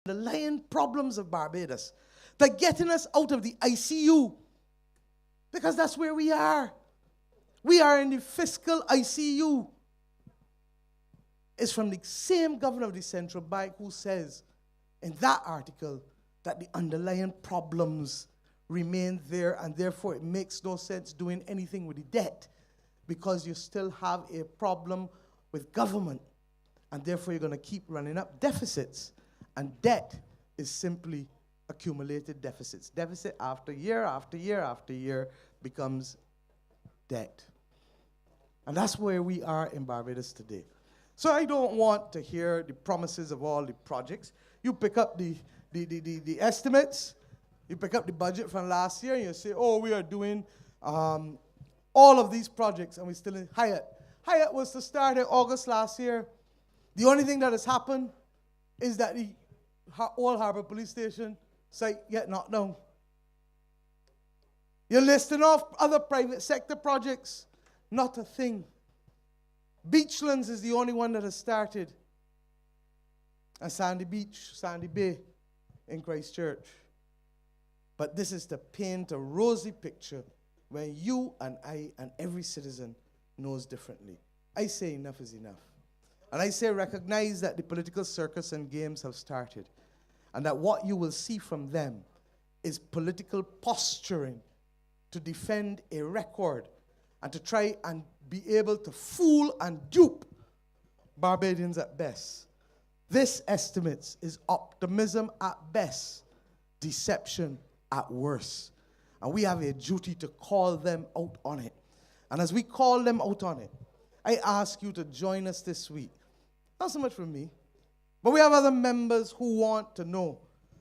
underlying problems of Barbados. They're getting us out of the ICU. Because that's where we are. We are in the fiscal ICU. It's from the same governor of the central bank who says in that article that the underlying problems remain there, and therefore it makes no sense doing anything with the debt because you still have a problem with government, and therefore you're going to keep running up deficits. And debt is simply accumulated deficits. Deficit after year after year after year becomes debt. And that's where we are in Barbados today. So I don't want to hear the promises of all the projects. You pick up the estimates, you pick up the budget from last year, and you say, oh, we are doing all of these projects, and we're still in Hyatt. Hyatt was to start in August last year. The only thing that has happened is that the Old Harbour Police Station site get knocked down. You're listing off other private sector projects. Not a thing. Beachlands is the only one that has started. And Sandy Beach, Sandy Bay in Christchurch. But this is to paint a rosy picture when you and I and every citizen knows differently. I say enough is enough. And I say recognize that the political circus and games have started. And that what you will see from them is political posturing to defend a record and to try and be able to fool and dupe Barbadians at best. This, estimates, is optimism at best, deception at worst. And we have a duty to call them out on it. And as we call them out on it, I ask you to join us this week. Not so much for me, but we have other members who want to know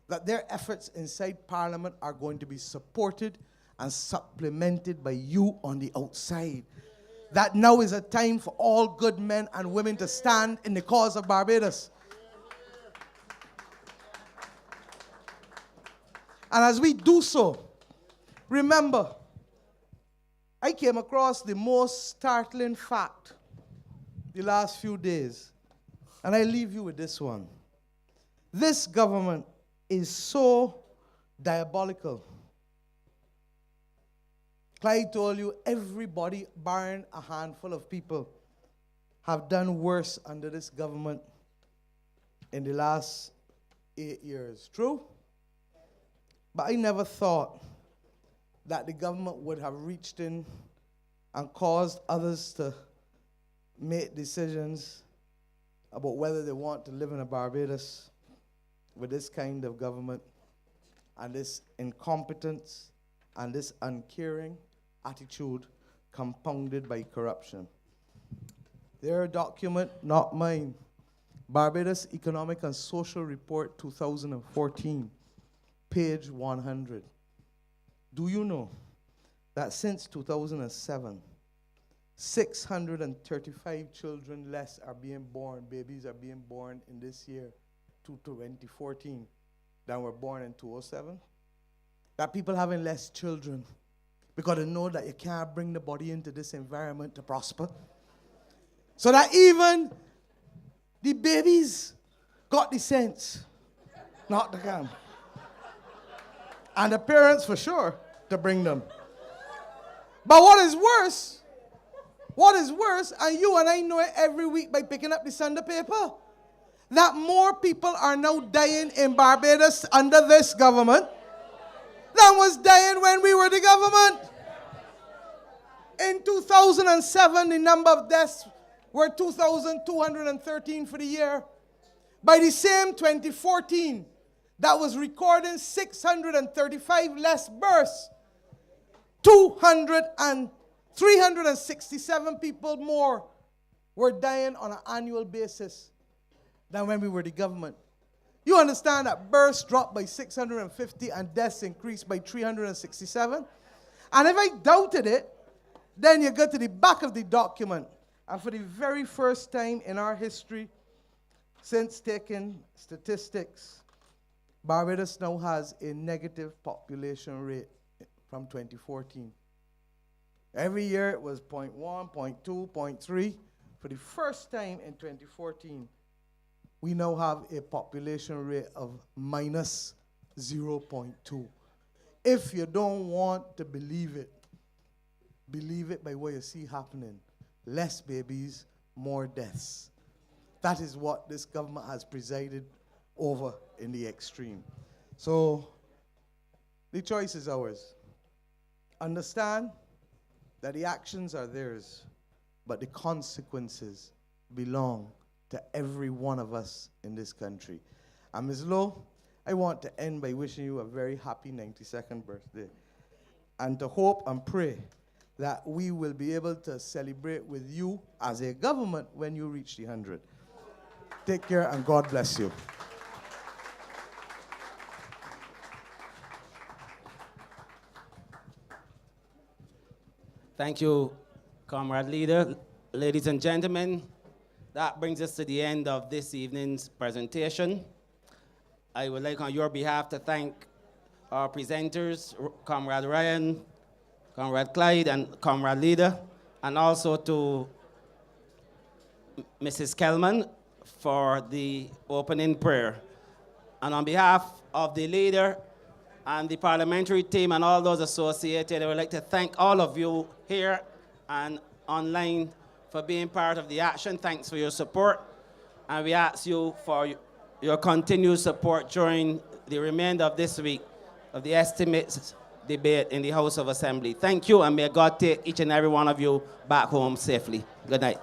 that their efforts inside Parliament are going to be supported and supplemented by you on the outside. That now is a time for all good men and women to stand in the cause of Barbados. And as we do so, remember, I came across the most startling fact the last few days, and I leave you with this one. This government is so diabolical. Clyde told you everybody, barring a handful of people, have done worse under this government in the last 8 years. True? But I never thought that the government would have reached in and caused others to make decisions about whether they want to live in a Barbados with this kind of government and this incompetence and this uncaring attitude compounded by corruption. Their document, not mine, Barbados Economic and Social Report 2014, page 100. Do you know that since 2007, 635 children less are being born, babies are being born in this year, 2014, than were born in 2007? That people having less children because they know that you can't bring the body into this environment to prosper. So that even the babies got the sense not to come. And the parents for sure to bring them. But what is worse, and you and I know it every week by picking up the Sunday paper, that more people are now dying in Barbados under this government than was dying when we were the government. In 2007, the number of deaths were 2,213 for the year. By the same 2014, that was recording 635 less births. 367 people more were dying on an annual basis than when we were the government. You understand that births dropped by 650 and deaths increased by 367? And if I doubted it, then you go to the back of the document. And for the very first time in our history, since taking statistics, Barbados now has a negative population rate from 2014. Every year it was 0.1, 0.2, 0.3. For the first time in 2014, we now have a population rate of minus 0.2. If you don't want to believe it by what you see happening. Less babies, more deaths. That is what this government has presided over in the extreme. So, the choice is ours. Understand that the actions are theirs, but the consequences belong to every one of us in this country. And Ms. Lowe, I want to end by wishing you a very happy 92nd birthday, and to hope and pray that we will be able to celebrate with you as a government when you reach the 100. Take care and God bless you. Thank you, Comrade Leader. Ladies and gentlemen, that brings us to the end of this evening's presentation. I would like on your behalf to thank our presenters, Comrade Ryan, Comrade Clyde, and Comrade Leader, and also to Mrs. Kelman for the opening prayer. And on behalf of the leader and the parliamentary team and all those associated, I would like to thank all of you here and online for being part of the action. Thanks for your support. And we ask you for your continued support during the remainder of this week of the estimates debate in the House of Assembly. Thank you, and may God take each and every one of you back home safely. Good night.